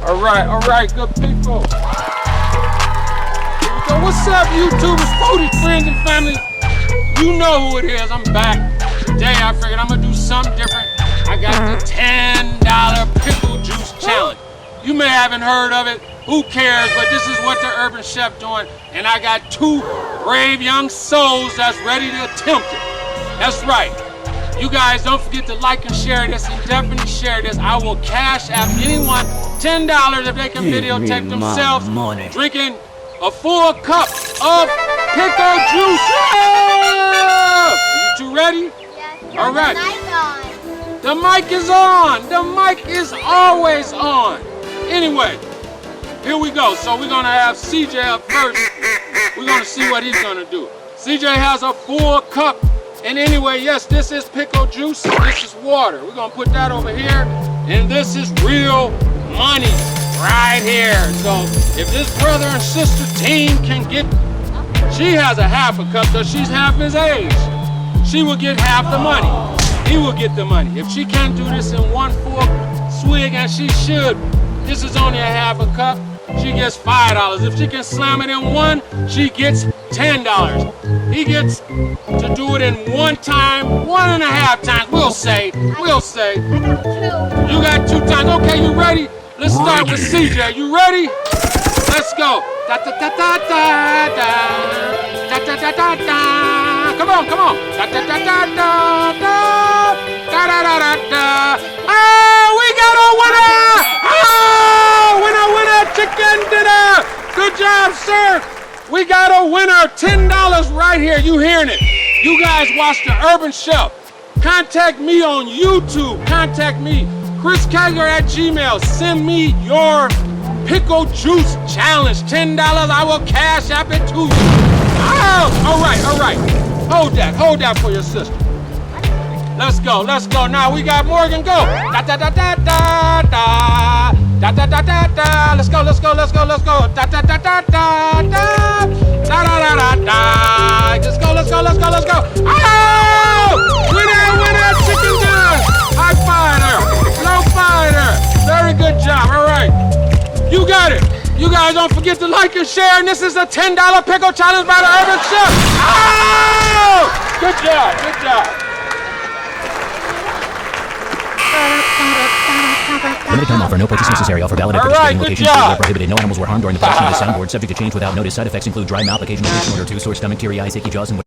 All right, good people. Here we go. What's up, YouTubers, foodies, friends, and family? You know who it is. I'm back. Today I figured I'm gonna do something different. I got the $10 pickle juice challenge. You may haven't heard of it. Who cares? But this is what the Urban Chef doing, and I got two brave young souls that's ready to attempt it. That's right. You guys don't forget to like and share this, and definitely share this. I will cash out anyone $10 if they can videotape themselves drinking a full cup of pickle juice. Yeah! You two ready? Yes. All right. The mic is The on. mic is on. The mic is always on. Anyway, here we go. So we're gonna have CJ up first. We're gonna see what he's gonna do. CJ has a full cup. And anyway, yes, this is pickle juice. This is water. We're gonna put that over here. And this is real money right here. So if this brother and sister team can get, she has a half a cup, so she's half his age. She will get half the money. He will get the money. If she can't do this in one full swig, and she should, this is only a half a cup, she gets $5. If she can slam it in one, she gets $10. He gets to do it in one time, 1.5 times, we'll say. You got 2 times. Okay, you ready? Let's start with CJ. You ready? Let's go. Da da da da da da da da da da. Come on. Da da da da da da da da da da. Oh, we got a winner! Oh, winner, chicken dinner! Good job, sir. We got a winner, $10 right here. You hearing it? You guys watch the Urban Chef. Contact me on YouTube. Contact me, chriskegler@gmail. Send me your pickle juice challenge. $10, I will cash app it to you. Oh, all right. Hold that for your sister. Let's go. Now we got Morgan. Go. Da da da da da da. Da da da da da. Let's go. Da da da da da da. Da da da da da. Let's go. Oh! Winner, chicken dinner. High five there. Low five there. Very good job. All right. You got it. You guys don't forget to like and share. And this is the $10 pickle challenge by the Urban Chef. Oh! Good job. Limited time offer. No purchase necessary. Offer valid at participating locations. Where prohibited. No animals were harmed during the production of this soundboard. Subject to change without notice. Side effects include dry mouth, occasional itch, order 2, sore stomach, teary eyes, achy jaws, and